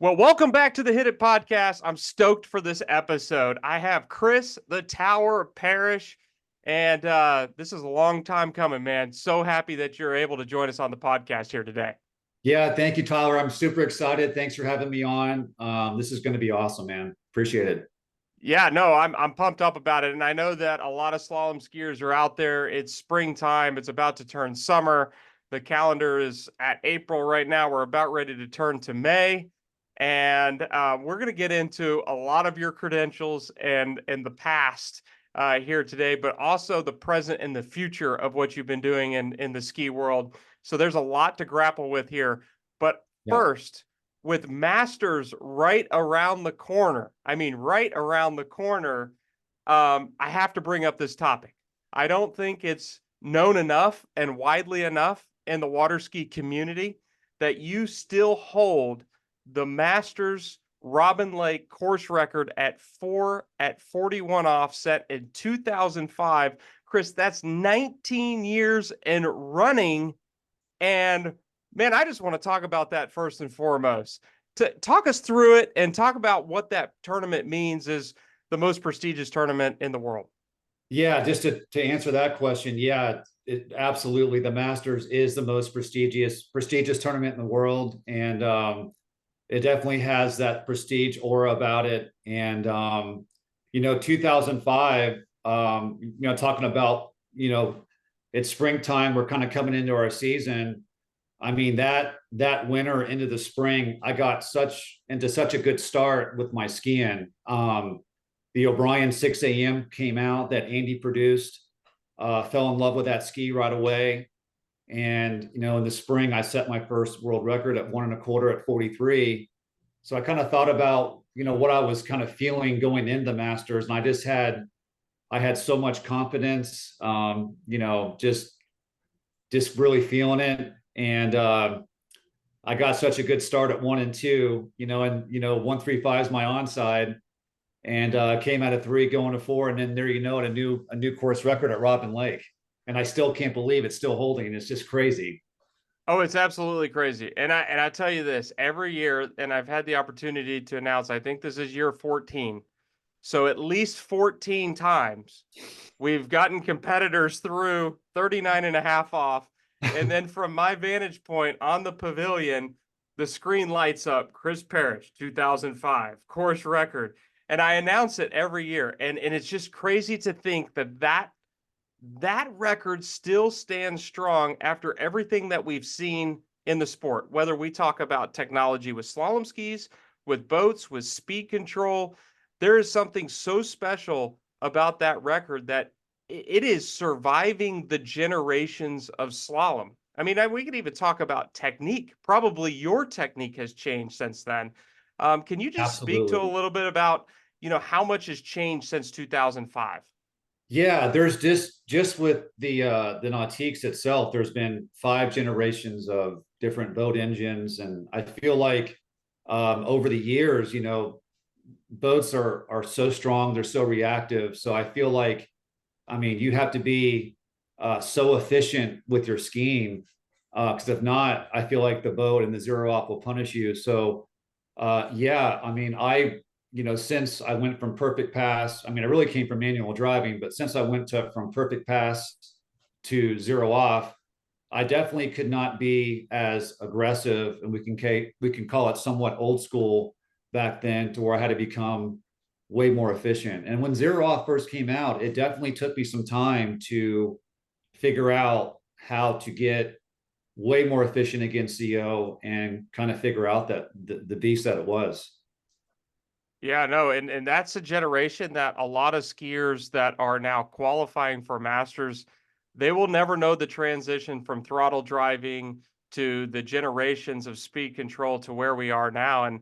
Well, welcome back to the Hit It podcast. I'm stoked for this episode. I have Chris, the Tower Parrish, and this is a long time coming, man. So happy that you're able to join us on the podcast here today. Yeah, thank you, Tyler. I'm super excited. Thanks for having me on. This is going to be awesome, man. Appreciate it. Yeah, no, I'm pumped up about it, and I know that a lot of slalom skiers are out there. It's springtime. It's about to turn summer. The calendar is at April right now. We're about ready to turn to May, and we're going to get into a lot of your credentials and the past here today, but also the present and the future of what you've been doing in the ski world. So there's a lot to grapple with here. But Yeah. first, with Masters right around the corner, right around the corner, I have to bring up this topic. I don't think it's known enough and widely enough in the water ski community that you still hold the Masters Robin Lake course record at 41 off, set in 2005. Chris, that's 19 years and running. And man, I just want to talk about that first and foremost. To talk us through it and talk about what that tournament means is the most prestigious tournament in the world. Yeah, just to answer that question, yeah, absolutely. The Masters is the most prestigious tournament in the world, and it definitely has that prestige aura about it. And 2005, talking about it's springtime, we're kind of coming into our season. I mean, that winter into the spring, I got into such a good start with my skiing. The O'Brien 6 a.m. came out that Andy produced. Fell in love with that ski right away. And in the spring, I set my first world record at 1.25 at 43. So I kind of thought about what I was kind of feeling going into the Masters, and I had so much confidence. Just really feeling it. And I got such a good start at 1 and 2, and 135 is my onside, and came out of 3 going to 4, and then there a new course record at Robin Lake, and I still can't believe it's still holding. It's just crazy. Oh, it's absolutely crazy. And I tell you this, every year, and I've had the opportunity to announce, I think this is year 14. So at least 14 times we've gotten competitors through 39 and a half off. And then from my vantage point on the pavilion, the screen lights up Chris Parrish, 2005, course record. And I announce it every year. And it's just crazy to think that record still stands strong after everything that we've seen in the sport, whether we talk about technology with slalom skis, with boats, with speed control. There is something so special about that record that it is surviving the generations of slalom. We could even talk about technique. Probably your technique has changed since then. Can you just speak to a Absolutely. little bit about, how much has changed since 2005? Yeah, there's just with the Nautiques itself, there's been 5 generations of different boat engines, and I feel like over the years, boats are so strong, they're so reactive. So I feel like, you have to be so efficient with your skiing, because if not, I feel like the boat and the zero off will punish you. So yeah, since I went from perfect pass, I really came from manual driving, but since I went from perfect pass to zero off, I definitely could not be as aggressive, and we can call it somewhat old school back then, to where I had to become way more efficient. And when zero off first came out, it definitely took me some time to figure out how to get way more efficient against CO and kind of figure out that the beast that it was. Yeah, no, and that's a generation that a lot of skiers that are now qualifying for masters, they will never know the transition from throttle driving to the generations of speed control to where we are now. And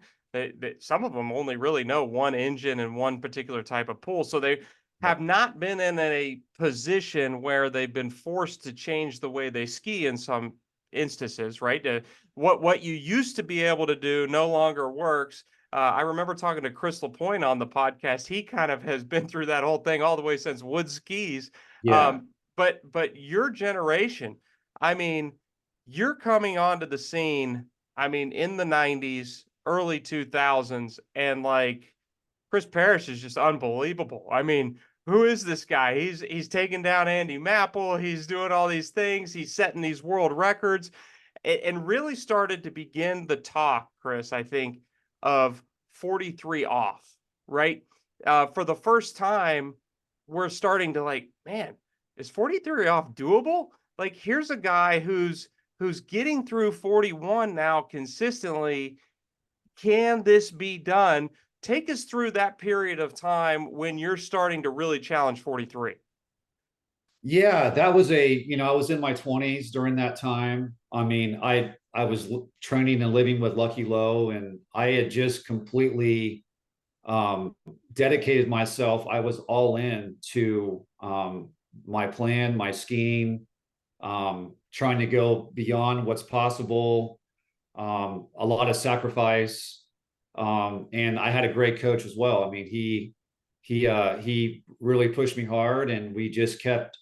some of them only really know one engine and one particular type of pull. So they Yeah. have not been in a position where they've been forced to change the way they ski in some instances, right? What you used to be able to do no longer works. I remember talking to Chris LaPointe on the podcast. He kind of has been through that whole thing all the way since wood skis. Yeah. But your generation, I mean, you're coming onto the scene, in the 90s. early 2000s, and like Chris Parrish is just unbelievable. I mean, who is this guy? He's taking down Andy Maple. He's doing all these things. He's setting these world records, and really started to begin the talk, Chris, I think, of 43 off, right? For the first time, we're starting to like, man, is 43 off doable? Like, here's a guy who's getting through 41 now consistently. Can this be done? Take us through that period of time when you're starting to really challenge 43. Yeah, that was I was in my 20s during that time. I mean, I was training and living with Lucky Low, and I had just completely um, dedicated myself. I was all in to my plan, my skiing, trying to go beyond what's possible, a lot of sacrifice. And I had a great coach as well. I mean, he really pushed me hard, and we just kept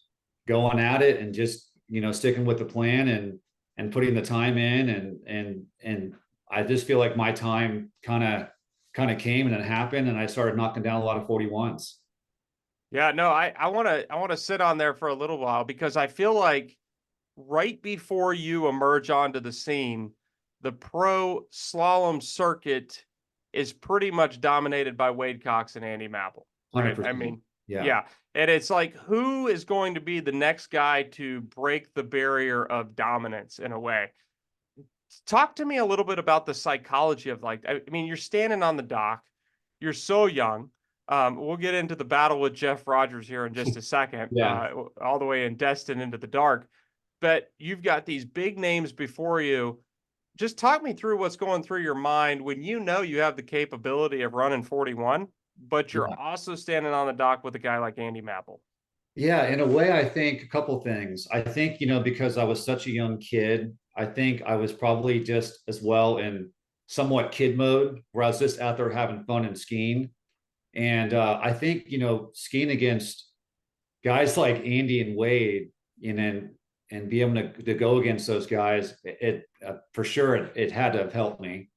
going at it and just sticking with the plan and putting the time in and I just feel like my time kind of came and it happened, and I started knocking down a lot of 41s. Yeah, no, I want to sit on there for a little while because I feel like right before you emerge onto the scene, the pro slalom circuit is pretty much dominated by Wade Cox and Andy Maple, right? I 100%. mean, Yeah. yeah. And it's like, who is going to be the next guy to break the barrier of dominance in a way? Talk to me a little bit about the psychology of like, I mean, you're standing on the dock, you're so young. We'll get into the battle with Jeff Rogers here in just a second, Yeah. all the way in Destin into the dark. But you've got these big names before you. Just talk me through what's going through your mind when you know you have the capability of running 41, but you're Yeah. also standing on the dock with a guy like Andy Maple. Yeah, in a way, I think a couple things. I think, because I was such a young kid, I think I was probably just as well in somewhat kid mode, where I was just out there having fun and skiing. And I think, skiing against guys like Andy and Wade, and be able to go against those guys, it for sure it had to have helped me,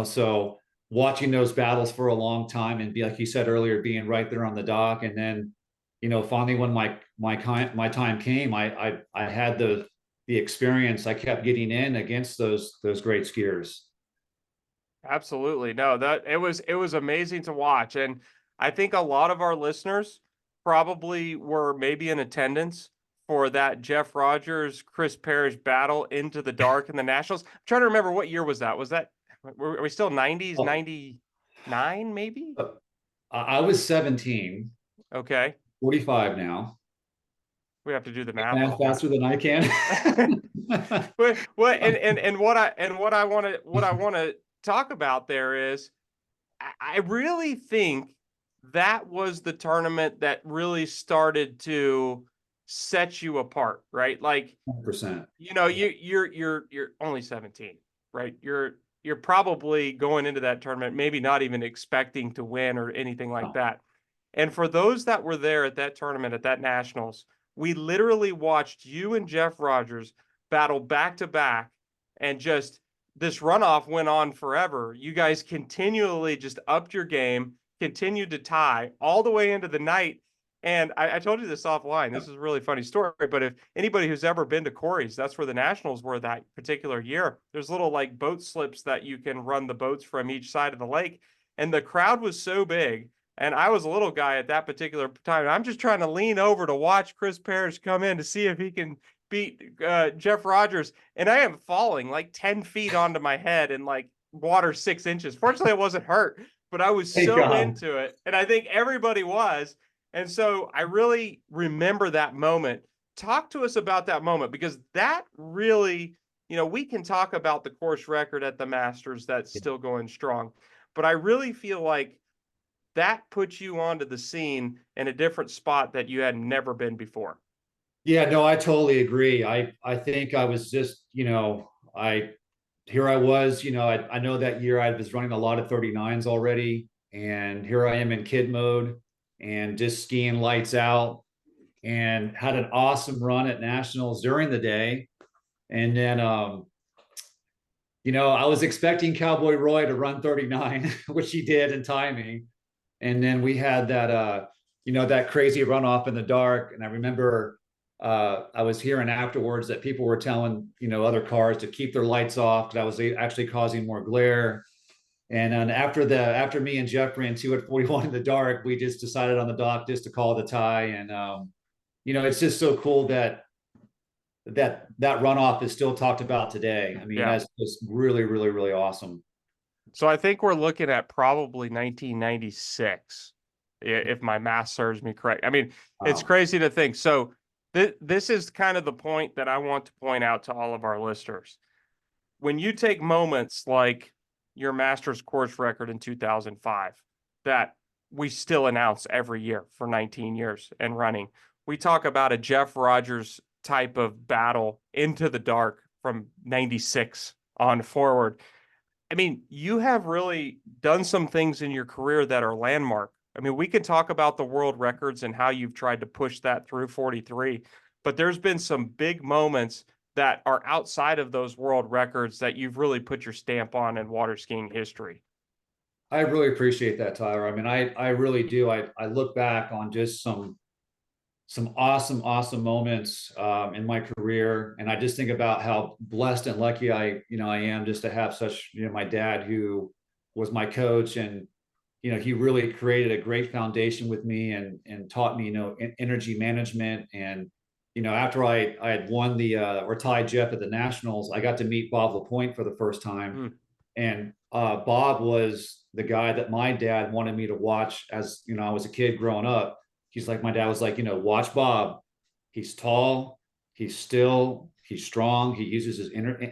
So watching those battles for a long time and be like you said earlier, being right there on the dock, and then finally when my time came, I had the experience. I kept getting in against those great skiers. Absolutely. No, that it was amazing to watch. And I think a lot of our listeners probably were maybe in attendance for that Jeff Rogers, Chris Parrish battle into the dark in the Nationals. I'm trying to remember what year was that? Was that are we still 90s, Oh, 99 maybe? I was 17, Okay. 45 now. We have to do the math Math on that. faster than I can. Well, and what I want to talk about there is I really think that was the tournament that really started to set you apart, right? Like, 100%. you're only 17, right? You're probably going into that tournament, maybe not even expecting to win or anything like that. And for those that were there at that tournament, at that nationals, we literally watched you and Jeff Rogers battle back to back, and just this runoff went on forever. You guys continually just upped your game, continued to tie all the way into the night. And I told you this offline. This is a really funny story, but if anybody who's ever been to Corey's, that's where the Nationals were that particular year. There's little like boat slips that you can run the boats from each side of the lake. And the crowd was so big. And I was a little guy at that particular time. I'm just trying to lean over to watch Chris Parrish come in to see if he can beat Jeff Rogers. And I am falling like 10 feet onto my head and like water 6 inches. Fortunately, I wasn't hurt, but I was Thank so God. into it. And I think everybody was. And so I really remember that moment. Talk to us about that moment, because that really, we can talk about the course record at the Masters that's still going strong. But I really feel like that puts you onto the scene in a different spot that you had never been before. Yeah, no, I totally agree. I think I was just, I here I was, I know that year I was running a lot of 39s already, and here I am in kid mode and just skiing lights out, and had an awesome run at nationals during the day. And then I was expecting Cowboy Roy to run 39, which he did in timing. And then we had that, that crazy runoff in the dark. And I remember I was hearing afterwards that people were telling, other cars to keep their lights off. That was actually causing more glare. And then after me and Jeff ran 2 at 41 in the dark, we just decided on the dock just to call it a tie. And it's just so cool that runoff is still talked about today. I mean, Yeah. that's just really, really, really awesome. So I think we're looking at probably 1996, if my math serves me correct. I mean, it's Wow. crazy to think. So this is kind of the point that I want to point out to all of our listeners. When you take moments like your Masters course record in 2005, that we still announce every year for 19 years and running, we talk about a Jeff Rogers type of battle into the dark from 96 on forward. I mean, you have really done some things in your career that are landmark. I mean, we can talk about the world records and how you've tried to push that through 43, but there's been some big moments that are outside of those world records that you've really put your stamp on in water skiing history. I really appreciate that, Tyler. I mean, I really do. I look back on just some awesome, awesome moments in my career. And I just think about how blessed and lucky I am just to have such, my dad who was my coach, and, he really created a great foundation with me and taught me, energy management. And, after I had won or tied Jeff at the Nationals, I got to meet Bob LaPointe for the first time. Mm, And Bob was the guy that my dad wanted me to watch as, I was a kid growing up. He's like, my dad was like, watch Bob. He's tall, he's still, he's strong. He uses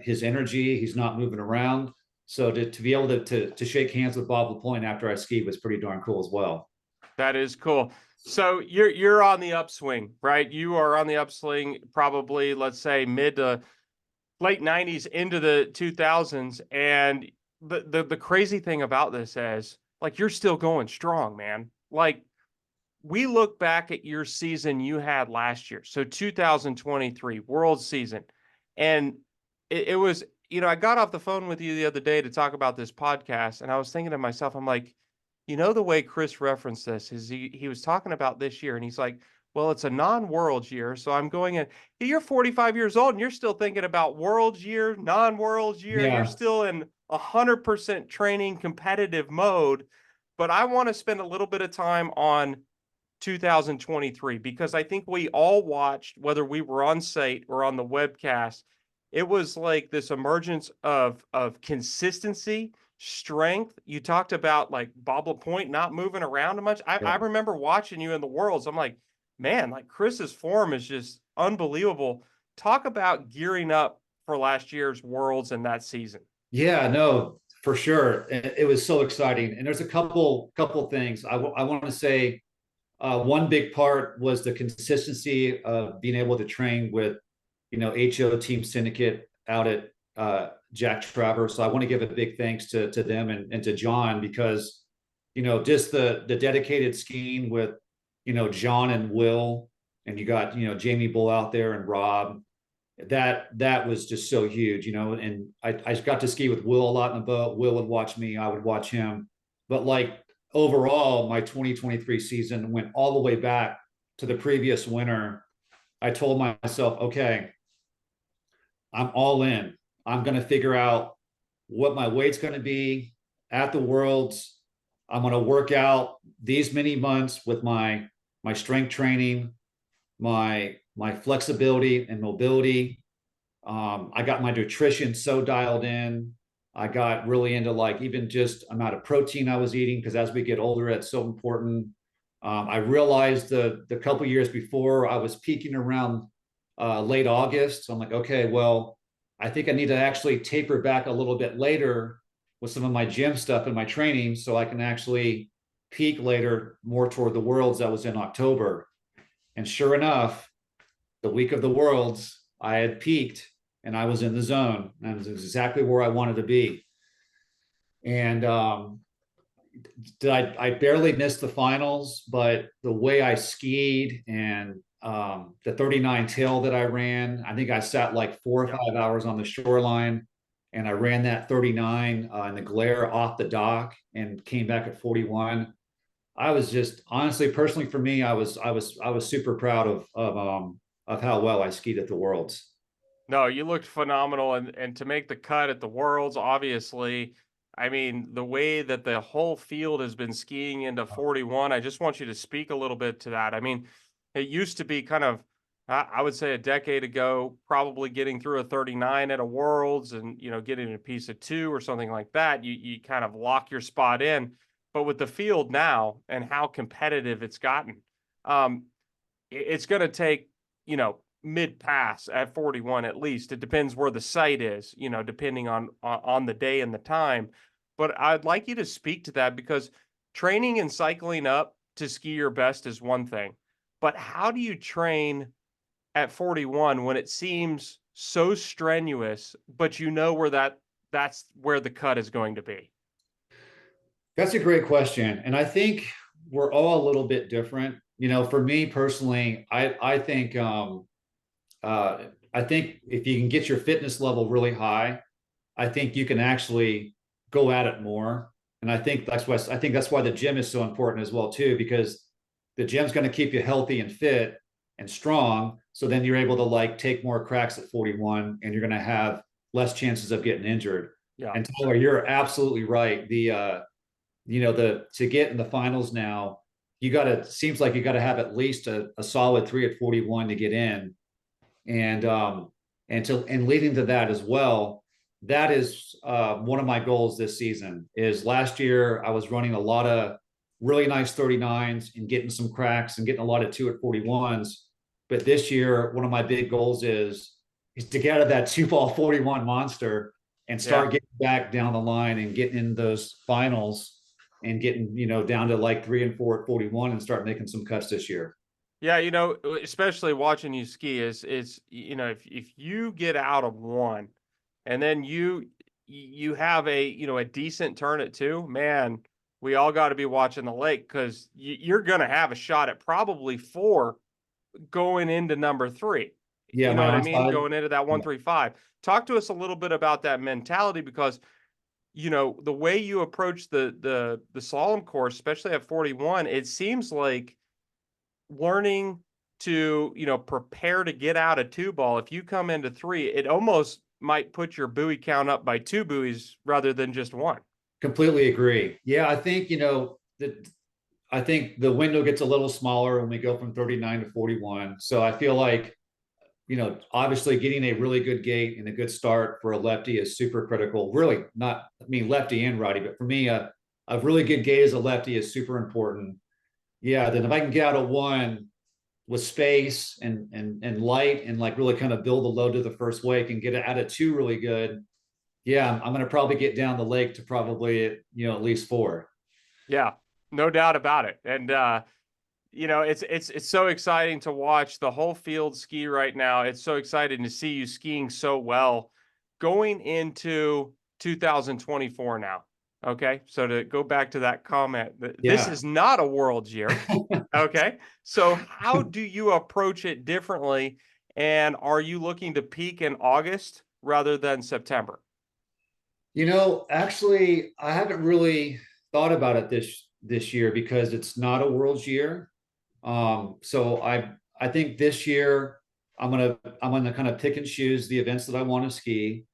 his energy. He's not moving around. So to be able to shake hands with Bob LaPointe after I skied was pretty darn cool as well. that is cool. So you're on the upswing, right? You are on the upswing, probably, let's say, mid to late 90s into the 2000s. And the crazy thing about this is, like, you're still going strong, man. Like, we look back at your season you had last year, so 2023 world season, and it was, I got off the phone with you the other day to talk about this podcast, and I was thinking to myself, I'm like, the way Chris referenced this is he was talking about this year, and he's like, well, it's a non-world year, so I'm going in. You're 45 years old, and you're still thinking about world year, non-world year. You're Yeah. still in 100% training competitive mode. But I want to spend a little bit of time on 2023, because I think we all watched, whether we were on site or on the webcast, it was like this emergence of consistency, strength. You talked about like Bob Lapointe not moving around much. I Yeah. remember watching you in the Worlds. I'm like, man, like Chris's form is just unbelievable. Talk about gearing up for last year's Worlds and that season. Yeah, no, for sure. It was so exciting. And there's a couple things I want to say. One big part was the consistency of being able to train with, HO Team Syndicate out at Jack Travers. So I want to give a big thanks to them and to John, because, just the dedicated skiing with, John and Will, and you got, Jamie Bull out there and Rob. That was just so huge, and I got to ski with Will a lot in the boat. Will would watch me, I would watch him. But like overall, my 2023 season went all the way back to the previous winter. I told myself, okay, I'm all in. I'm going to figure out what my weight's going to be at the Worlds. I'm going to work out these many months with my strength training, my flexibility and mobility. I got my nutrition so dialed in. I got really into like even just amount of protein I was eating, because as we get older, it's so important. I realized the couple years before I was peaking around late August. So I'm like, okay, well, I think I need to actually taper back a little bit later with some of my gym stuff and my training, so I can actually peak later more toward the Worlds that was in October. And sure enough, the week of the Worlds, I had peaked and I was in the zone, and it was exactly where I wanted to be. And I barely missed the finals, but the way I skied and the 39 tail that I ran, I think I sat like 4 or Yep. 5 hours on the shoreline. and I ran that 39 in the glare off the dock and came back at 41. I was just honestly, personally for me, I was super proud of how well I skied at the Worlds. No, you looked phenomenal, and to make the cut at the Worlds, obviously, I mean, the way that the whole field has been skiing into 41, I just want you to speak a little bit to that. I mean, it used to be kind of, I would say a decade ago, probably getting through a 39 at a Worlds and, getting a piece of two or something like that, you kind of lock your spot in. But with the field now and how competitive it's gotten, um, it's going to take, mid pass at 41 at least. It depends where the site is, depending on the day and the time. But I'd like you to speak to that because training and cycling up to ski your best is one thing. But how do you train at 41 when it seems so strenuous, but you know where that's where the cut is going to be? That's a great question. And I think we're all a little bit different. For me personally, I think if you can get your fitness level really high, I think you can actually go at it more. And I think that's why the gym is so important as well too, because the gym's going to keep you healthy and fit and strong. So then you're able to like take more cracks at 41 and you're going to have less chances of getting injured. Yeah. And Tyler, you're absolutely right. The to get in the finals now, seems like you got to have at least a solid 3 at 41 to get in. And leading to that as well, that is one of my goals this season. Is last year I was running a lot of really nice 39s and getting some cracks and getting a lot of 2 at 41s. But this year, one of my big goals is to get out of that 2 ball 41 monster and Yeah. start getting back down the line and getting in those finals and getting down to like 3 and 4 at 41 and start making some cuts this year. Yeah, especially watching you ski is if you get out of one and then you have a decent turn at two, man, we all got to be watching the lake because you're going to have a shot at probably four going into number three. Yeah, You know my what I mean? onside. Going into that Yeah. 135. Talk to us a little bit about that mentality because the way you approach the slalom course, especially at 41, it seems like learning to, prepare to get out of two ball. If you come into three, it almost might put your buoy count up by two buoys rather than just one. Completely agree. Yeah, I think that I think the window gets a little smaller when we go from 39 to 41. So I feel like obviously getting a really good gate and a good start for a lefty is super critical. Really, not I mean lefty and righty, but for me, a really good gate as a lefty is super important. Yeah, then if I can get out of one with space and light and like really kind of build the load to the first wake and get it out of two really good. Yeah, I'm going to probably get down the lake to probably at least four. Yeah, no doubt about it. And it's so exciting to watch the whole field ski right now. It's so exciting to see you skiing so well going into 2024 now. Okay. So to go back to that comment, this Yeah. is not a world's year. Okay. So how do you approach it differently? And are you looking to peak in August rather than September? Actually, I haven't really thought about it this year because it's not a world's year. So I think this year I'm gonna kind of pick and choose the events that I want to ski.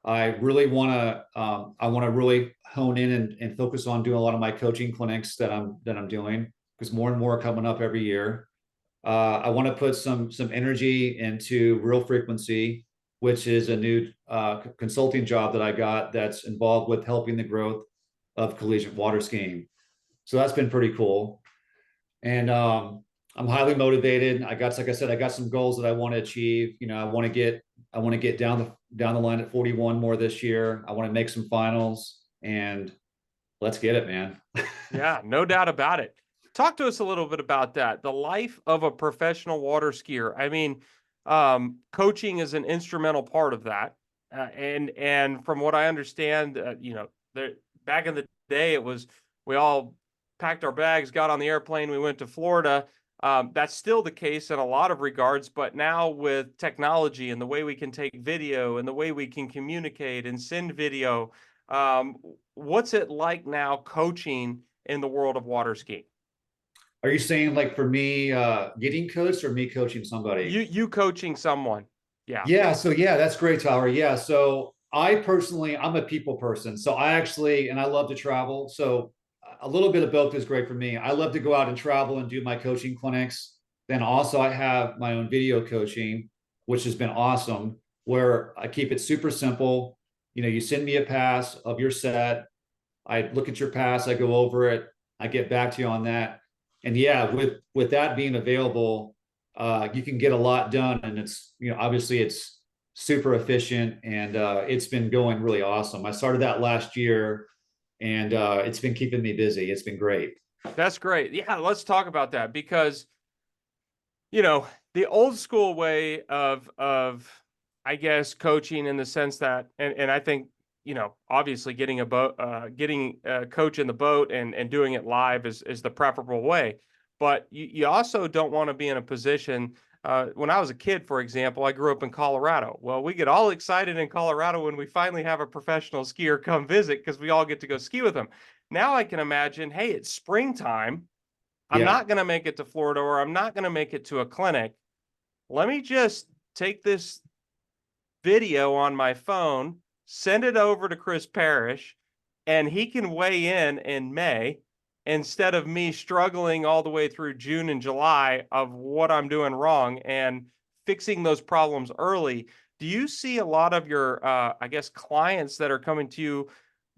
I want to really hone in and focus on doing a lot of my coaching clinics that I'm doing because more and more are coming up every year. I want to put some energy into real frequency, which is a new consulting job that I got that's involved with helping the growth of collegiate water skiing. So that's been pretty cool. And I'm highly motivated. Like I said, I got some goals that I want to achieve. I want to get down the line at 41 more this year. I want to make some finals and let's get it, man. Yeah, no doubt about it. Talk to us a little bit about that. The life of a professional water skier. I mean, coaching is an instrumental part of that. And from what I understand, there back in the day, it was we all packed our bags, got on the airplane, we went to Florida, That's still the case in a lot of regards, but now with technology and the way we can take video and the way we can communicate and send video, um, what's it like now coaching in the world of water skiing? Are you saying like for me getting coached or me coaching somebody? You coaching someone. Yeah. Yeah, so yeah, that's great, Tyler. Yeah, so I personally, I'm a people person. So I actually, and I love to travel. So a little bit of both is great for me. I love to go out and travel and do my coaching clinics. Then also I have my own video coaching, which has been awesome, where I keep it super simple. You know, you send me a pass of your set. I look at your pass, I go over it, I get back to you on that. And yeah, with that being available, you can get a lot done, and it's, you know, obviously it's super efficient, and it's been going really awesome. I started that last year, and it's been keeping me busy. It's been great. That's great. Yeah, let's talk about that because you know, the old school way of I guess coaching in the sense that and I think, you know, obviously getting a boat getting a coach in the boat and doing it live is the preferable way. But you also don't want to be in a position when I was a kid, for example, I grew up in Colorado. Well, we get all excited in Colorado when we finally have a professional skier come visit because we all get to go ski with them. Now I can imagine, hey, it's springtime. I'm Yeah. not going to make it to Florida or I'm not going to make it to a clinic. Let me just take this video on my phone, send it over to Chris Parrish, and he can weigh in May instead of me struggling all the way through June and July of what I'm doing wrong and fixing those problems early. Do you see a lot of your, I guess, clients that are coming to you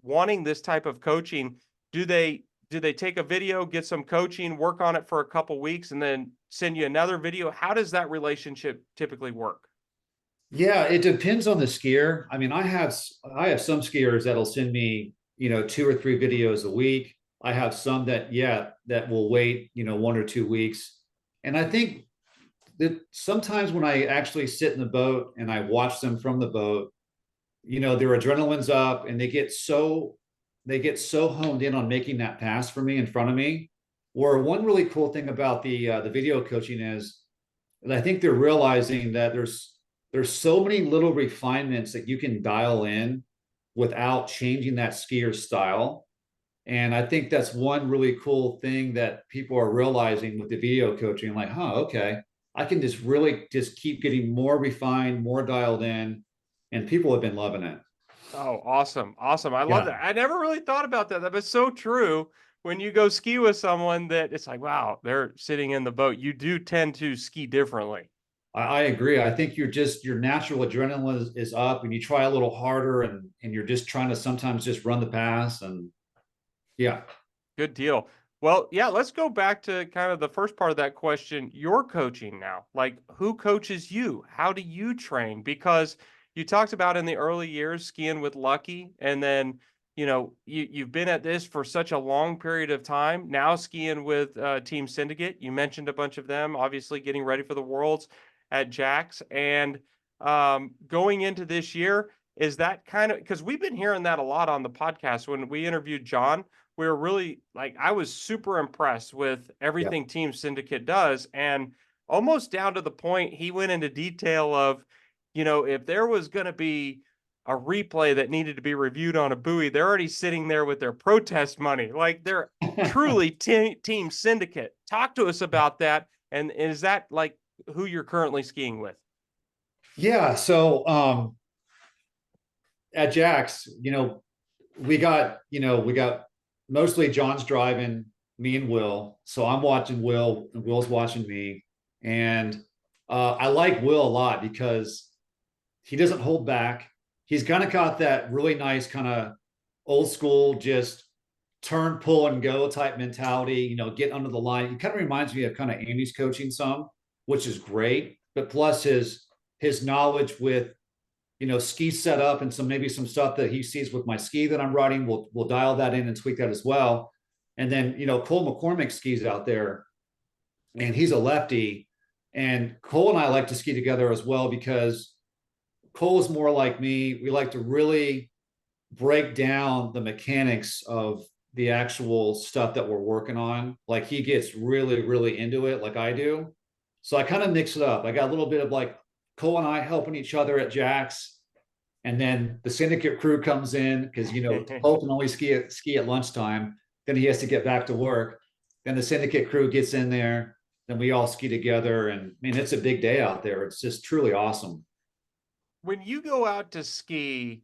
wanting this type of coaching? Do they take a video, get some coaching, work on it for a couple weeks, and then send you another video? How does that relationship typically work? Yeah, it depends on the skier. I mean, I have some skiers that'll send me, you know, 2 or 3 videos a week. I have some that, yeah, that will wait, you know, 1 or 2 weeks. And I think that sometimes when I actually sit in the boat and I watch them from the boat, you know, their adrenaline's up and they get so honed in on making that pass for me in front of me. Or one really cool thing about the video coaching is that I think they're realizing that there's so many little refinements that you can dial in without changing that skier's style. And I think that's one really cool thing that people are realizing with the video coaching, like, huh, okay, I can just really just keep getting more refined, more dialed in, and people have been loving it. Oh, awesome. Awesome. I love Yeah, that. I never really thought about that. That was so true. When you go ski with someone that it's like, wow, they're sitting in the boat. You do tend to ski differently. I agree. I think your natural adrenaline is up, and you try a little harder, and you're just trying to sometimes just run the pass, and yeah. Good deal. Well, yeah, let's go back to kind of the first part of that question. You're coaching now. Like, who coaches you? How do you train? Because you talked about in the early years skiing with Lucky, and then you've been at this for such a long period of time. Now skiing with Team Syndicate. You mentioned a bunch of them, obviously getting ready for the Worlds at Jax, and going into this year. Is that kind of because we've been hearing that a lot on the podcast when we interviewed John, we were really like I was super impressed with Yeah. everything Team Syndicate does, and almost down to the point he went into detail of, if there was going to be a replay that needed to be reviewed on a buoy, they're already sitting there with their protest money. Like they're truly Team Syndicate. Talk to us about that. And is that like who you're currently skiing with? Yeah. So at Jax, we got mostly John's driving, me and Will. So I'm watching Will, and Will's watching me. And I like Will a lot because he doesn't hold back. He's kind of got that really nice kind of old school, just turn, pull, and go type mentality. Get under the line. He kind of reminds me of kind of Andy's coaching some, which is great. But plus his knowledge with ski setup and maybe some stuff that he sees with my ski that I'm riding. We'll dial that in and tweak that as well. And then Cole McCormick skis out there, and he's a lefty. And Cole and I like to ski together as well because Cole is more like me. We like to really break down the mechanics of the actual stuff that we're working on. Like he gets really, really into it, like I do. So I kind of mix it up. I got a little bit of like Cole and I helping each other at Jack's, and then the syndicate crew comes in because Cole can only ski at lunchtime. Then he has to get back to work. Then the syndicate crew gets in there. Then we all ski together, and I mean it's a big day out there. It's just truly awesome. When you go out to ski,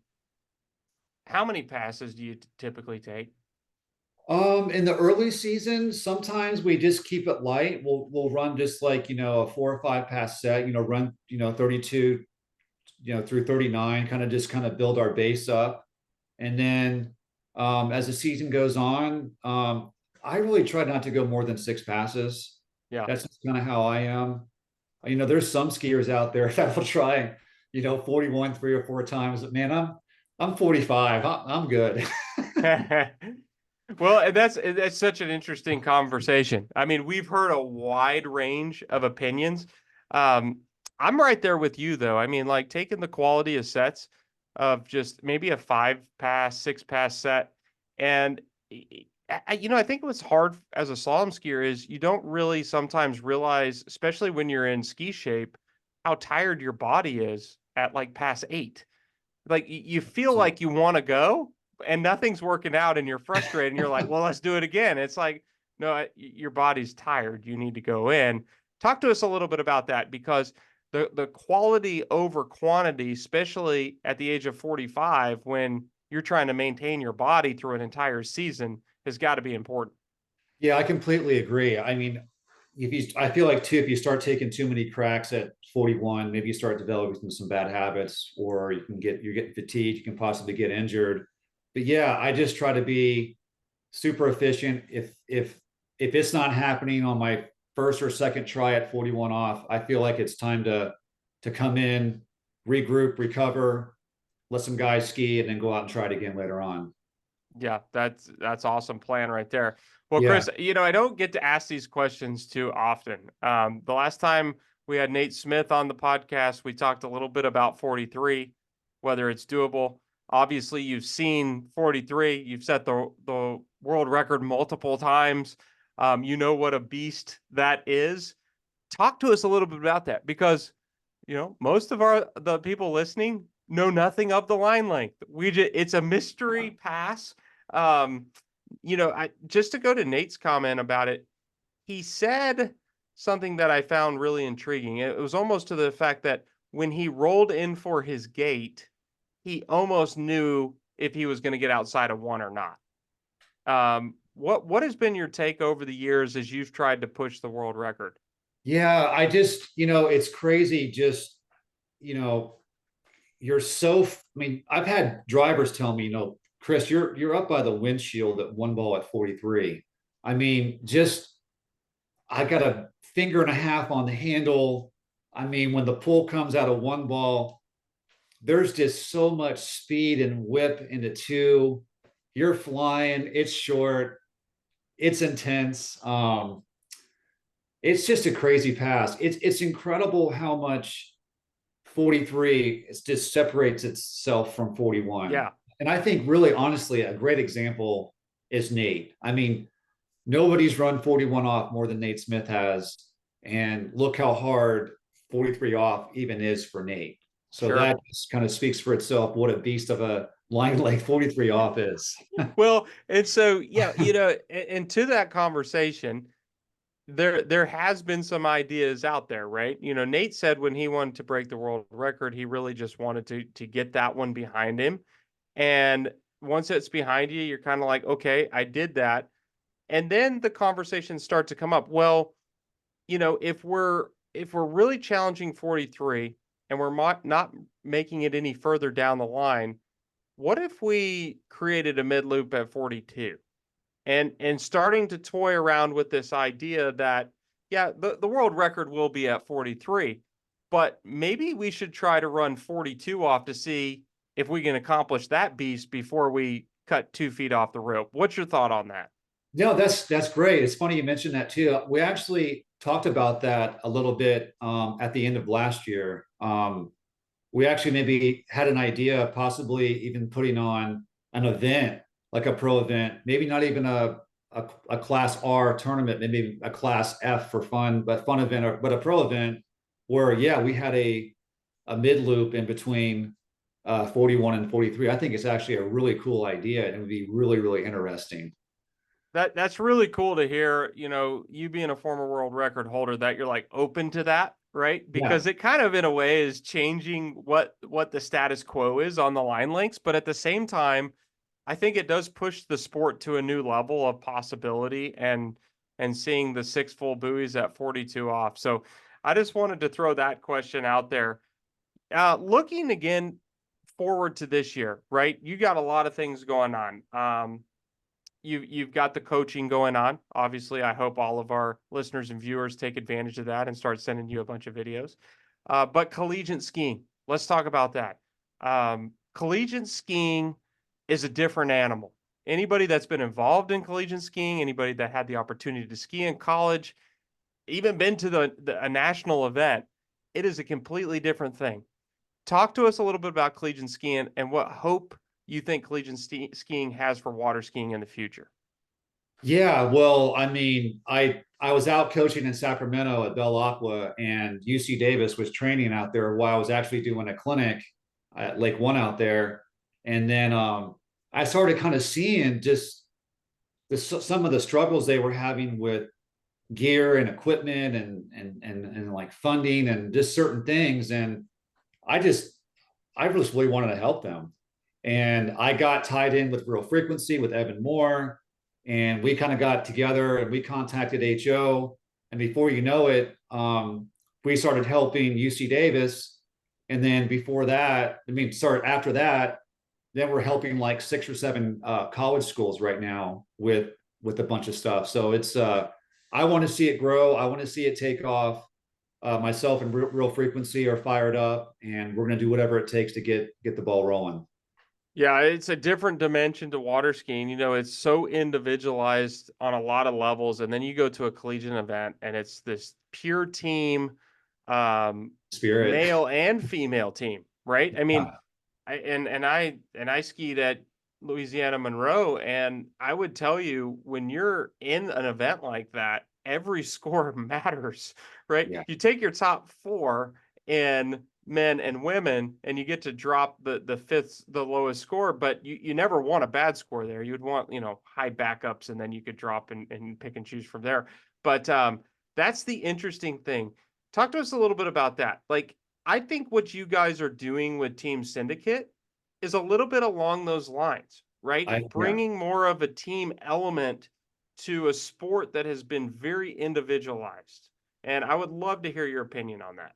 how many passes do you typically take? In the early season, sometimes we just keep it light. We'll run just like a 4 or 5 pass set. Run 32, through 39, kind of build our base up, and then as the season goes on, I really try not to go more than 6 passes. Yeah. That's just kind of how I am. There's some skiers out there that will try 41 3 or 4 times. But man, I'm 45. I'm good. Well, and that's such an interesting conversation. I mean, we've heard a wide range of opinions. I'm right there with you, though. I mean, like taking the quality of sets of just maybe a 5 pass, 6 pass set, and I think what's hard as a slalom skier is you don't really sometimes realize, especially when you're in ski shape, how tired your body is at like pass 8. Like you feel like you want to go and nothing's working out and you're frustrated and you're like, well, let's do it again. It's like, no, your body's tired. You need to go in. Talk to us a little bit about that, because the quality over quantity, especially at the age of 45, when you're trying to maintain your body through an entire season, has got to be important. Yeah, I completely agree. I mean, I feel like too, if you start taking too many cracks at 41, maybe you start developing some bad habits, or you're getting fatigued, you can possibly get injured. But yeah, I just try to be super efficient. If it's not happening on my first or second try at 41 off, I feel like it's time to come in, regroup, recover, let some guys ski, and then go out and try it again later on. Yeah, that's awesome plan right there. Well, Yeah. Chris, I don't get to ask these questions too often. The last time we had Nate Smith on the podcast, we talked a little bit about 43, whether it's doable. Obviously, you've seen 43. You've set the world record multiple times. You know what a beast that is. Talk to us a little bit about that, because most of the people listening know nothing of the line length. It's a mystery pass. Um, I just to go to Nate's comment about it, he said something that I found really intriguing. It was almost to the fact that when he rolled in for his gate, he almost knew if he was going to get outside of one or not. What has been your take over the years as you've tried to push the world record? Yeah, I just, it's crazy. Just, you know, I mean, I've had drivers tell me, Chris, you're up by the windshield at one ball at 43. I mean, just I got a finger and a half on the handle. I mean, when the pull comes out of one ball, there's just so much speed and whip into two. You're flying, it's short, it's intense. It's just a crazy pass. It's incredible how much 43 just separates itself from 41. Yeah, And I think really honestly, a great example is Nate. I mean, nobody's run 41 off more than Nate Smith has. And look how hard 43 off even is for Nate. So sure. that just kind of speaks for itself what a beast of a line like 43 off is. Well, and so yeah, and to that conversation, there has been some ideas out there, right? Nate said when he wanted to break the world record, he really just wanted to get that one behind him. And once it's behind you, you're kind of like, okay, I did that. And then the conversations start to come up. Well, if we're really challenging 43 and we're not making it any further down the line, what if we created a mid loop at 42? And starting to toy around with this idea that, yeah, the world record will be at 43, but maybe we should try to run 42 off to see if we can accomplish that beast before we cut 2 feet off the rope. What's your thought on that? No, that's great. It's funny you mentioned that too. We actually talked about that a little bit at the end of last year. We actually maybe had an idea, possibly even putting on an event like a pro event, maybe not even a class R tournament, maybe a class F for fun, but fun event, but a pro event where, yeah, we had a mid loop in between 41 and 43. I think it's actually a really cool idea and it would be really, really interesting. That's really cool to hear, you being a former world record holder that you're like open to that, right? Yeah. Because it kind of in a way is changing what the status quo is on the line lengths, but at the same time, I think it does push the sport to a new level of possibility and seeing the six full buoys at 42 off. So I just wanted to throw that question out there. Looking again forward to this year, right? You got a lot of things going on. You've got the coaching going on. Obviously, I hope all of our listeners and viewers take advantage of that and start sending you a bunch of videos. But collegiate skiing, let's talk about that. Collegiate skiing is a different animal. Anybody that's been involved in collegiate skiing, anybody that had the opportunity to ski in college, even been to a national event, it is a completely different thing. Talk to us a little bit about collegiate skiing and what hope you think collegiate skiing has for water skiing in the future. Yeah, well, I mean, I was out coaching in Sacramento at Bell Aqua, and UC Davis was training out there while I was actually doing a clinic at Lake One out there. And then I started kind of seeing just some of the struggles they were having with gear and equipment and like funding and just certain things. And I just I just really wanted to help them. And I got tied in with Real Frequency with Evan Moore. And we kind of got together and we contacted HO. And before you know it, we started helping UC Davis. And then before that, sorry, after that, then we're helping like 6 or 7 college schools right now with a bunch of stuff. So it's I want to see it grow. I want to see it take off. Myself and Real Frequency are fired up, and we're going to do whatever it takes to get the ball rolling. Yeah, it's a different dimension to water skiing. It's so individualized on a lot of levels. And then you go to a collegiate event and it's this pure team, um, Spirit. male and female team, right? I mean, Yeah. I skied at Louisiana Monroe, and I would tell you when you're in an event like that, every score matters, right? Yeah. You take your top four in men and women, and you get to drop the fifth, the lowest score, but you never want a bad score there. You'd want, high backups, and then you could drop and pick and choose from there. But that's the interesting thing. Talk to us a little bit about that. Like, I think what you guys are doing with Team Syndicate is a little bit along those lines, right? Yeah. Bringing more of a team element to a sport that has been very individualized. And I would love to hear your opinion on that.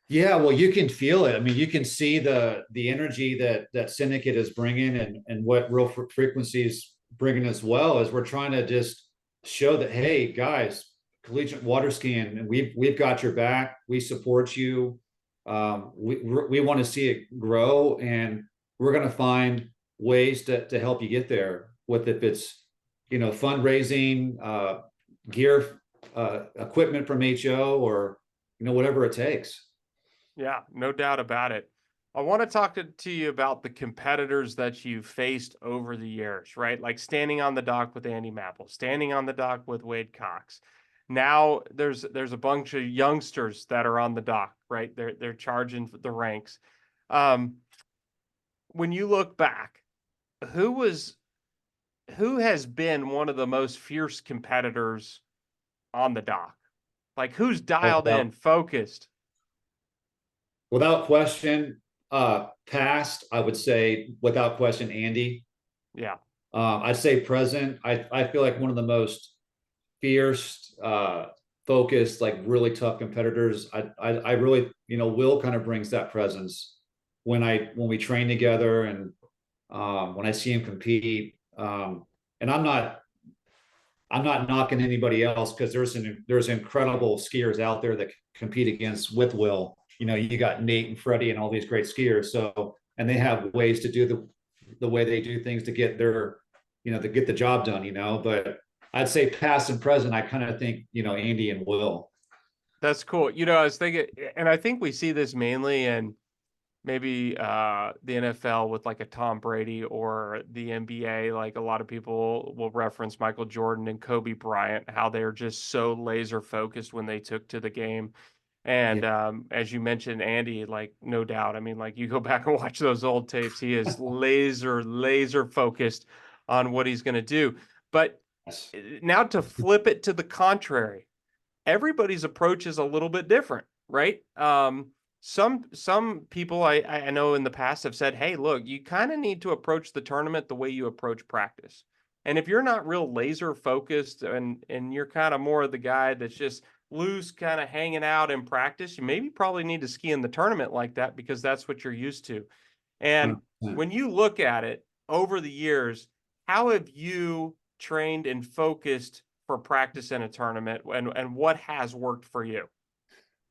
Yeah, well, you can feel it. I mean, you can see the energy that Syndicate is bringing, and what Real Frequency is bringing as well. As we're trying to just show that, hey, guys, collegiate water skiing, and we've got your back. We support you. We want to see it grow, and we're going to find ways to help you get there. With if it's fundraising, gear, equipment from HO, or whatever it takes. Yeah, no doubt about it. I want to talk to you about the competitors that you've faced over the years, right? Like standing on the dock with Andy Mapple, standing on the dock with Wade Cox. Now there's a bunch of youngsters that are on the dock, right? They're charging the ranks. Um, when you look back, who was who has been one of the most fierce competitors on the dock? Like who's Oh, dialed in, focused? without question, past, I would say without question, Andy. Yeah. I'd say present. I feel like one of the most fierce, focused, like really tough competitors. I really, Will kind of brings that presence when we train together, and when I see him compete. And I'm not knocking anybody else, because there's incredible skiers out there that compete against with Will. You got Nate and Freddie and all these great skiers. So, and they have ways to do the way they do things to get their, to get the job done. But I'd say past and present, I kind of think Andy and Will. That's cool. I was thinking, and I think we see this mainly in maybe the NFL with like a Tom Brady, or the NBA, like a lot of people will reference Michael Jordan and Kobe Bryant, how they're just so laser focused when they took to the game. Yeah. And as you mentioned, Andy, like no doubt. I mean, like you go back and watch those old tapes, he is laser focused on what he's going to do. But Yes. now to flip it to the contrary, everybody's approach is a little bit different, right? Some people I know in the past have said, "Hey, look, you kind of need to approach the tournament the way you approach practice." And if you're not real laser focused, and you're kind of more of the guy that's just loose, kind of hanging out in practice, you maybe probably need to ski in the tournament like that, because that's what you're used to. And 100%. when you look at it over the years, how have you trained and focused for practice in a tournament, and what has worked for you?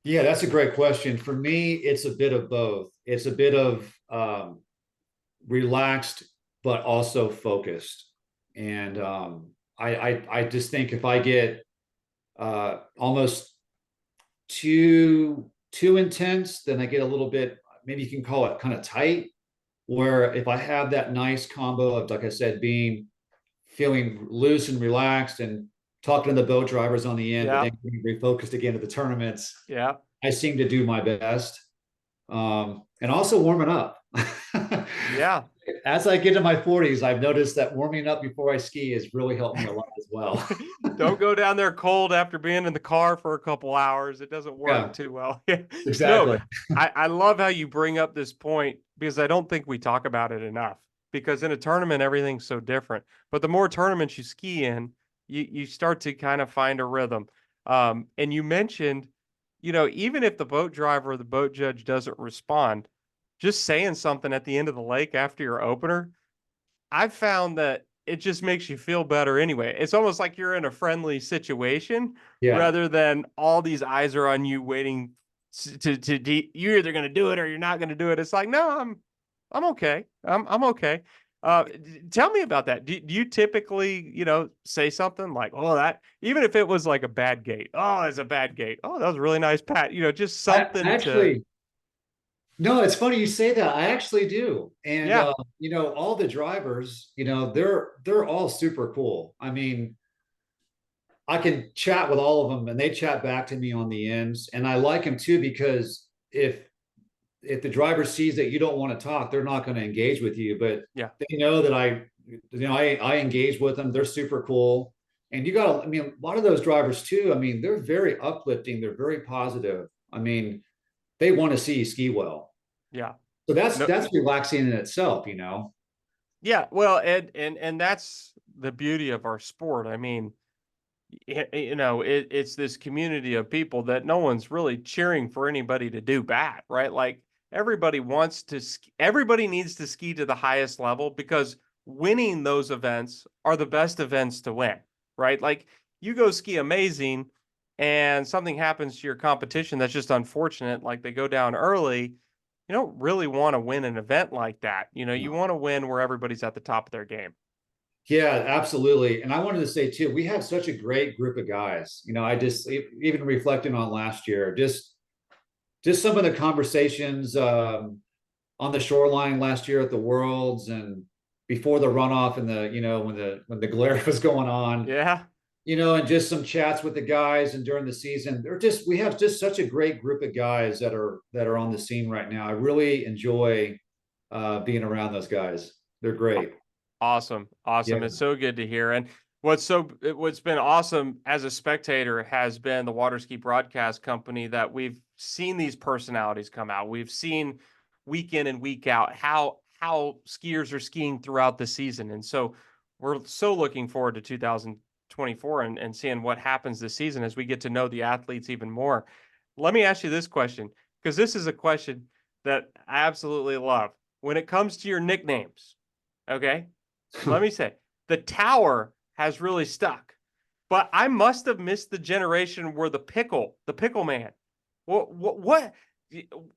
Yeah, that's a great question. For me, it's a bit of both. It's a bit of relaxed, but also focused. And I just think if I get almost too intense, then I get a little bit, maybe you can call it kind of tight. Where if I have that nice combo of, like I said, being feeling loose and relaxed and talking to the boat drivers on the end, but Yeah, then being refocused again to the tournaments, yeah, I seem to do my best. And also warming up. yeah. As I get to my 40s, I've noticed that warming up before I ski has really helped me a lot as well. Don't go down there cold after being in the car for a couple hours. It doesn't work Yeah, too well. No, exactly. I love how you bring up this point, because I don't think we talk about it enough. Because in a tournament, everything's so different. But the more tournaments you ski in, you start to kind of find a rhythm. And you mentioned, even if the boat driver or the boat judge doesn't respond, just saying something at the end of the lake after your opener, I've found that it just makes you feel better anyway. It's almost like you're in a friendly situation, Yeah. rather than all these eyes are on you waiting you're either going to do it or you're not going to do it. It's like, no, I'm okay. I'm okay. Tell me about that. Do you typically, say something like, "Oh, that," even if it was like a bad gate. "Oh, it's a bad gate. Oh, that was a really nice pat." Just I something to, actually, no, it's funny you say that. I actually do. And yeah, all the drivers, they're all super cool. I mean, I can chat with all of them and they chat back to me on the ends. And I like them too, because if the driver sees that you don't want to talk, they're not going to engage with you. But yeah, they know that I engage with them. They're super cool. And I mean, a lot of those drivers too, I mean, they're very uplifting, they're very positive. I mean, they want to see you ski well. yeah. So that's No, that's relaxing in itself. yeah. Well, and that's the beauty of our sport. I mean, it's this community of people that no one's really cheering for anybody to do bad, right? Like everybody wants to everybody needs to ski to the highest level, because winning those events are the best events to win, right? Like you go ski amazing and something happens to your competition that's just unfortunate, like they go down early. You don't really want to win an event like that. You No. want to win where everybody's at the top of their game. Yeah, absolutely. And I wanted to say too, we have such a great group of guys. I just even reflecting on last year, just some of the conversations on the shoreline last year at the Worlds and before the runoff and when the glare was going on, Yeah. and just some chats with the guys and during the season. We have just such a great group of guys that are on the scene right now. I really enjoy being around those guys. They're great. Awesome. Yeah. Awesome. It's so good to hear. And what's been awesome as a spectator has been the water ski broadcast company, that we've seen these personalities come out. We've seen week in and week out how skiers are skiing throughout the season. And so we're so looking forward to 2024, and seeing what happens this season as we get to know the athletes even more. Let me ask you this question, because this is a question that I absolutely love. When it comes to your nicknames, okay? Let me say, the tower has really stuck, but I must have missed the generation where the pickle man. What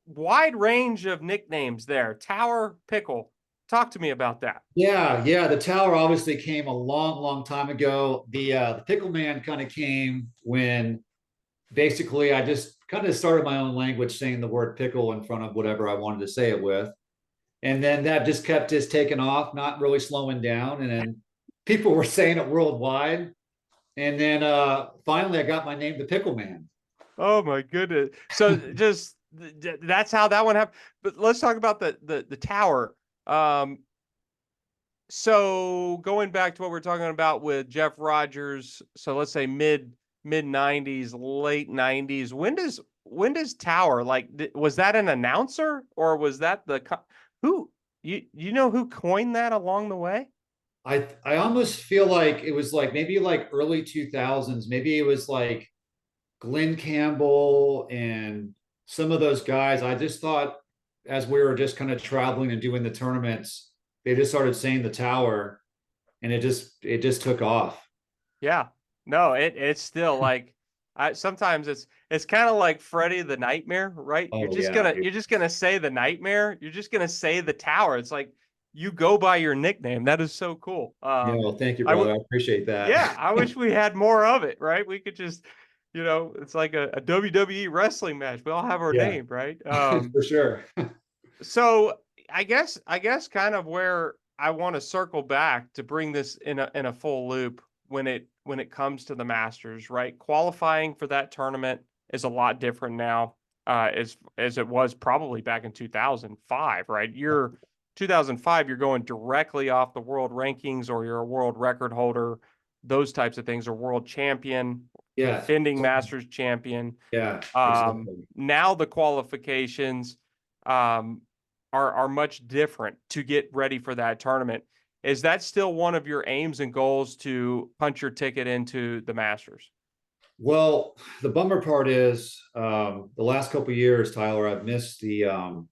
wide range of nicknames there. Tower, pickle. Talk to me about that. Yeah. The tower obviously came a long, long time ago. The pickle man kind of came when basically I just kind of started my own language saying the word pickle in front of whatever I wanted to say it with. And then that just kept just taking off, not really slowing down. And then people were saying it worldwide. And then finally I got my name, the Pickle Man. Oh my goodness. So just that's how that one happened. But let's talk about the tower. Um, so going back to what we're talking about with Jeff Rogers, so let's say mid 90s, late 90s. When does Tower, like, was that an announcer or was that who you know who coined that along the way? I almost feel like it was like maybe like early 2000s. Maybe it was like Glenn Campbell and some of those guys. I just thought as we were just kind of traveling and doing the tournaments, they just started saying the tower and it just took off. Yeah. No, it's still like I sometimes it's kind of like Freddy the Nightmare, right? You're Oh just yeah, gonna dude. you're just gonna say the nightmare. You're just gonna say the tower. It's like you go by your nickname. That is so cool. Yeah, well, thank you, I brother. would I appreciate that. yeah, I wish we had more of it, right? We could just, it's like a WWE wrestling match. We all have our Yeah, name, right? for sure. So I guess kind of where I want to circle back to bring this in a full loop when it comes to the Masters, right? Qualifying for that tournament is a lot different now, as it was probably back in 2005, right? You're 2005, you're going directly off the world rankings, or you're a world record holder, those types of things, or world champion, Yeah, defending Masters champion. yeah, exactly. Now the qualifications um, are much different to get ready for that tournament. Is that still one of your aims and goals, to punch your ticket into the Masters? Well, the bummer part is the last couple of years, Tyler, I've missed the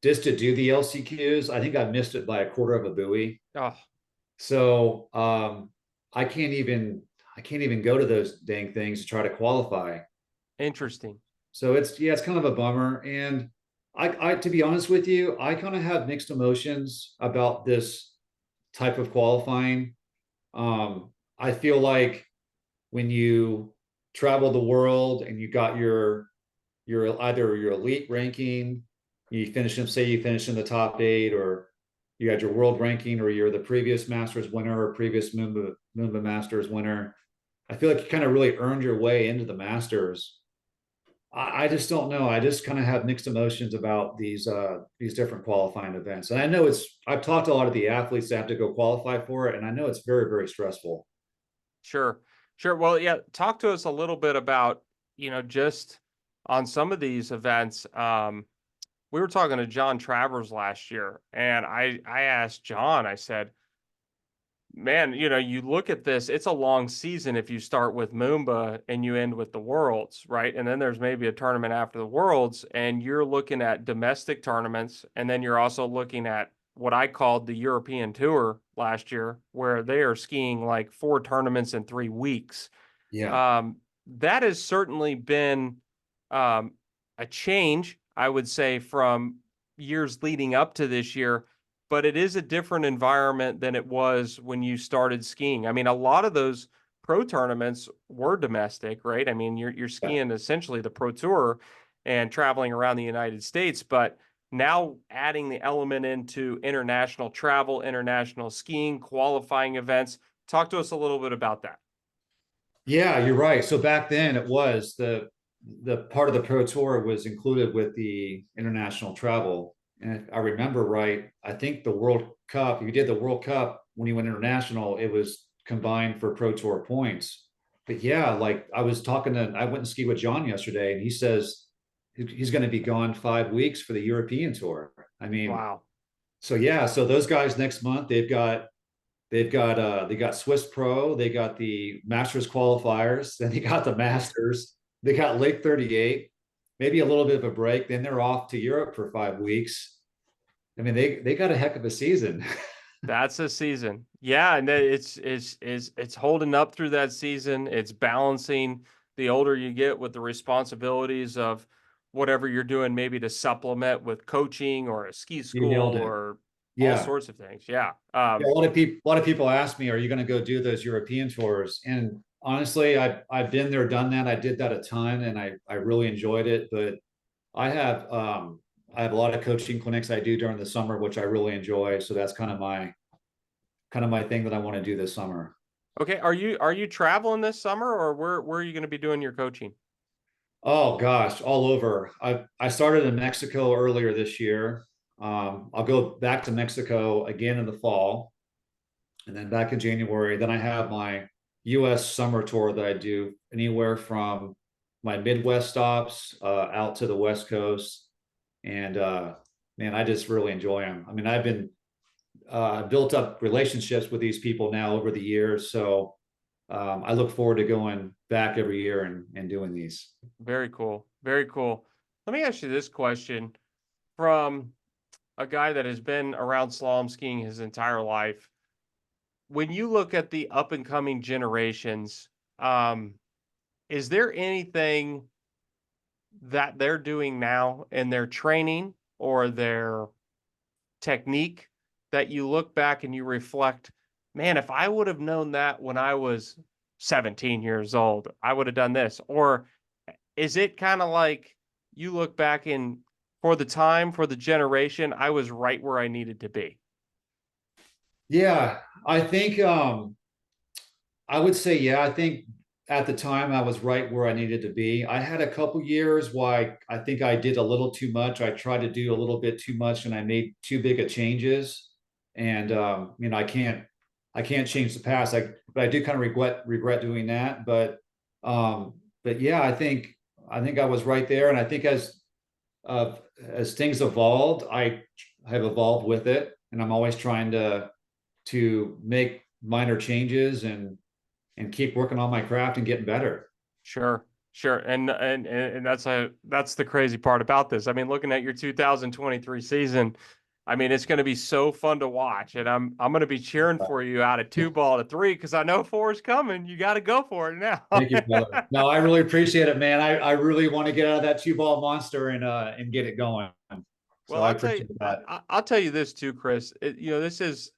just to do the LCQs. I think I missed it by a quarter of a buoy. Oh, So I can't even I can't even go to those dang things to try to qualify. interesting. So it's yeah, it's kind of a bummer. And I to be honest with you, I kind of have mixed emotions about this type of qualifying. I feel like when you travel the world and you got your either your elite ranking, say you finish in the top eight, or you had your world ranking, or you're the previous Masters winner or previous Moomba Masters winner. I feel like you kind of really earned your way into the Masters. I just don't know. I just kind of have mixed emotions about these different qualifying events. And I know I've talked to a lot of the athletes that have to go qualify for it, and I know it's very, very stressful. Sure. Sure. Well, yeah, talk to us a little bit about, just on some of these events. We were talking to John Travers last year, and I asked John, I said, man, you look at this, it's a long season if you start with Moomba and you end with the Worlds, right? And then there's maybe a tournament after the Worlds, and you're looking at domestic tournaments, and then you're also looking at what I called the European Tour last year, where they are skiing like 4 tournaments in 3 weeks. Yeah. Um, that has certainly been um, a change, I would say, from years leading up to this year, but it is a different environment than it was when you started skiing. I mean, a lot of those pro tournaments were domestic, right? I mean, you're Yeah. skiing essentially the pro tour and traveling around the United States, but now adding the element into international travel, international skiing, qualifying events. Talk to us a little bit about that. Yeah, you're right. So back then it was the part of the pro tour was included with the international travel. And if I remember right, I think the World Cup, if you did the World Cup when you went international, it was combined for pro tour points. But yeah, like I went and skied with John yesterday, and he says he's going to be gone 5 weeks for the European tour. I mean, Wow. so yeah, so those guys next month, they got Swiss Pro, they got the Masters qualifiers, then they got the Masters, they got Lake 38, maybe a little bit of a break, then they're off to Europe for 5 weeks. I mean, they got a heck of a season. That's a season. Yeah, and it's holding up through that season. It's balancing the older you get with the responsibilities of whatever you're doing, maybe to supplement with coaching or a ski You nailed school it. or all Yeah. sorts of things. Yeah. Yeah, a lot of people ask me, "Are you going to go do those European tours?" And honestly, I've been there, done that. I did that a ton, and I really enjoyed it. But I have I have a lot of coaching clinics I do during the summer, which I really enjoy. So that's kind of my thing that I want to do this summer. Okay, are you traveling this summer, or where are you going to be doing your coaching? Oh gosh, all over. I started in Mexico earlier this year. I'll go back to Mexico again in the fall, and then back in January. Then I have my U.S. summer tour that I do anywhere from my Midwest stops out to the West Coast. And man, I just really enjoy them. I mean, I've been built up relationships with these people now over the years, so I look forward to going back every year and doing these. Very cool. Very cool. Let me ask you this question from a guy that has been around slalom skiing his entire life. When you look at the up and coming generations, um, is there anything that they're doing now in their training or their technique that you look back and you reflect, man, if I would have known that when I was 17 years old, I would have done this? Or is it kind of like you look back in for the time, for the generation, I was right where I needed to be? Yeah, I think I would say, yeah, I think at the time I was right where I needed to be. I had a couple years why I think I did a little too much. I tried to do a little bit too much and I made too big of changes. And I can't change the past. But I do kind of regret doing that. But yeah, I think I was right there. And I think uh, as things evolved, I have evolved with it, and I'm always trying to make minor changes and keep working on my craft and getting better. Sure, sure. And that's the crazy part about this. I mean, looking at your 2023 season, I mean, it's going to be so fun to watch, and I'm going to be cheering for you out of two ball to three because I know four is coming. You got to go for it now. Thank you, brother. No, I really appreciate it, man. I really want to get out of that two ball monster and get it going. So Well, I appreciate that. I'll tell you this too, Chris. This is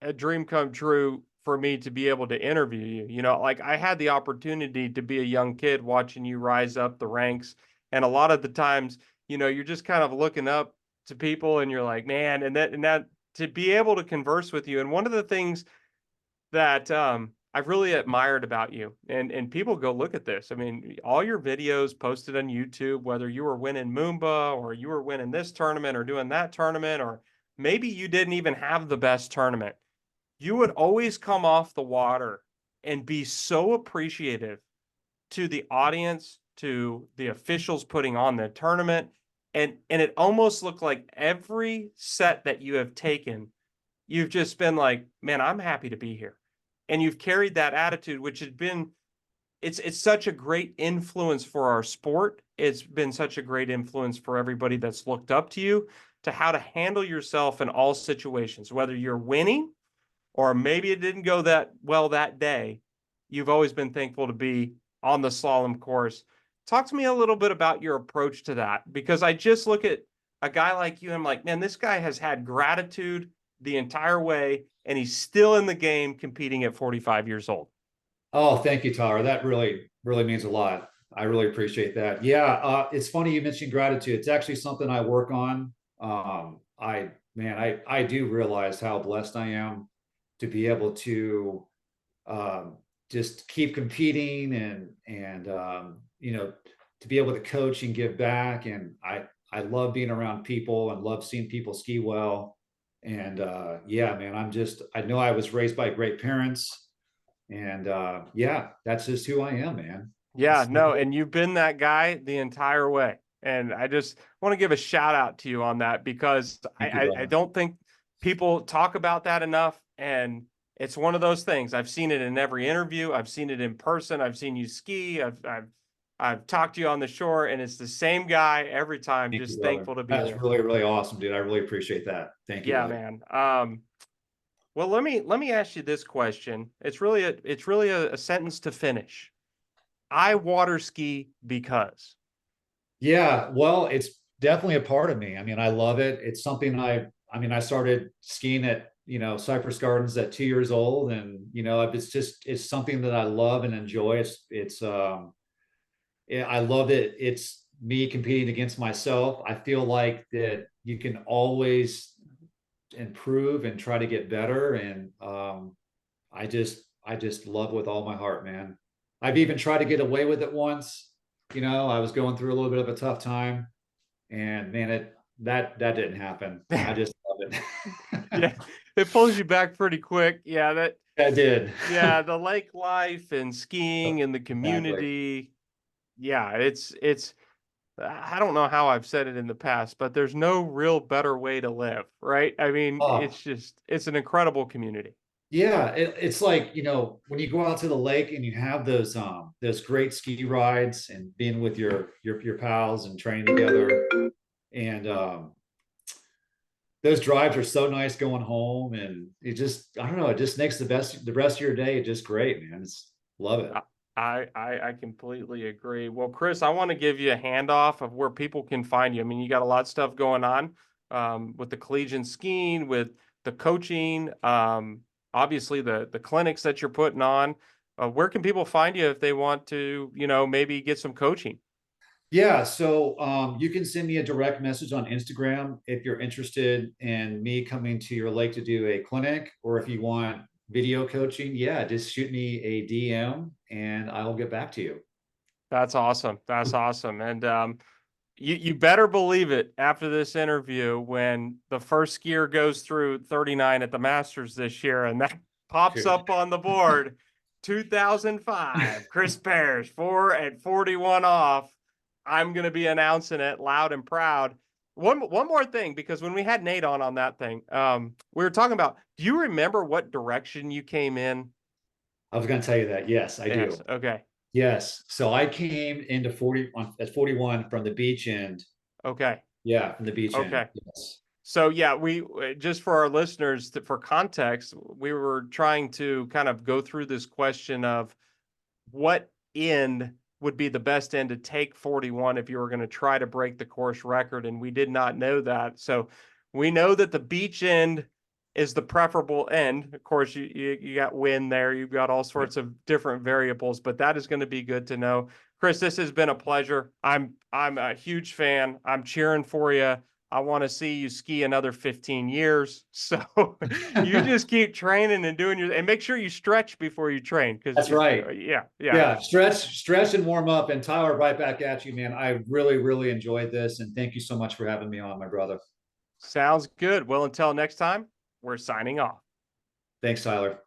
a dream come true for me to be able to interview you. Like I had the opportunity to be a young kid watching you rise up the ranks. And a lot of the times, you're just kind of looking up to people and you're like, man, and that to be able to converse with you. And one of the things that I've really admired about you, and people go look at this. I mean, all your videos posted on YouTube, whether you were winning Moomba or you were winning this tournament or doing that tournament, or maybe you didn't even have the best tournament, you would always come off the water and be so appreciative to the audience, to the officials putting on the tournament. And it almost looked like every set that you have taken, you've just been like, man, I'm happy to be here. And you've carried that attitude, which has been it's such a great influence for our sport. It's been such a great influence for everybody that's looked up to you to how to handle yourself in all situations, whether you're winning or maybe it didn't go that well that day. You've always been thankful to be on the slalom course. Talk to me a little bit about your approach to that, because I just look at a guy like you and I'm like, man, this guy has had gratitude the entire way and he's still in the game competing at 45 years old. Oh, thank you, Tyler. That really means a lot. I really appreciate that. Yeah, it's funny you mentioned gratitude. It's actually something I work on. I do realize how blessed I am to be able to just keep competing and to be able to coach and give back. And I love being around people and love seeing people ski well. And yeah, man, I know I was raised by great parents, and yeah, that's just who I am, man. Yeah, no, and you've been that guy the entire way. And I just want to give a shout out to you on that because Thank you, I brother. don't think people talk about that enough. And it's one of those things. I've seen it in every interview. I've seen it in person. I've seen you ski. I've talked to you on the shore, and it's the same guy every time. Thank you, Just brother. thankful to be That's there. really awesome, dude. I really appreciate that. Thank you, Yeah, buddy. man. Well, let me ask you this question. It's really a sentence to finish. I water ski because. Yeah, well, it's definitely a part of me. I mean, I love it. It's something I mean, I started skiing at Cypress Gardens at 2 years old, and it's something that I love and enjoy. Yeah, I love it. It's me competing against myself. I feel like that you can always improve and try to get better. And I just love with all my heart, man. I've even tried to get away with it once. I was going through a little bit of a tough time, and man, that didn't happen. I just love it. Yeah, it pulls you back pretty quick. Yeah, I did. yeah, the lake life and skiing and the Exactly. community. Yeah, it's I don't know how I've said it in the past, but there's no real better way to live, right? I mean, Oh, it's an incredible community. yeah, it's like, when you go out to the lake and you have those great ski rides and being with your pals and training together, and those drives are so nice going home, and I don't know, it just makes the rest of your day just great, man. Love it. I I completely agree. Well, Chris, I want to give you a handoff of where people can find you. I mean, you got a lot of stuff going on with the collegiate skiing, with the coaching, obviously the clinics that you're putting on. Where can people find you if they want to, maybe get some coaching? Yeah, so you can send me a direct message on Instagram if you're interested in me coming to your lake to do a clinic, or if you want video coaching, yeah, just shoot me a DM and I'll get back to you. That's awesome. That's awesome. And you better believe it after this interview when the first skier goes through 39 at the Masters this year and that pops Shoot. up on the board 2005 Chris Parrish 4 at 41 off. I'm going to be announcing it loud and proud. One more thing, because when we had Nate on that thing, we were talking about, do you remember what direction you came in? I was going to tell you that. Yes, I Yes. do. Okay. Yes. So I came into at 41 from the beach end. Okay. Yeah, from the beach end. Okay. Yes. So yeah, we just for our listeners for context, we were trying to kind of go through this question of what end would be the best end to take 41 if you were going to try to break the course record, and we did not know that. So we know that the beach end is the preferable end. Of course, you got wind there, you've got all Yep. sorts of different variables, but that is going to be good to know. Chris, this has been a pleasure. I'm a huge fan. I'm cheering for you. I want to see you ski another 15 years. So you just keep training and doing and make sure you stretch before you train. Cause That's right. yeah, yeah. Yeah, stretch and warm up. And Tyler, right back at you, man. I really, really enjoyed this. And thank you so much for having me on, my brother. Sounds good. Well, until next time, we're signing off. Thanks, Tyler.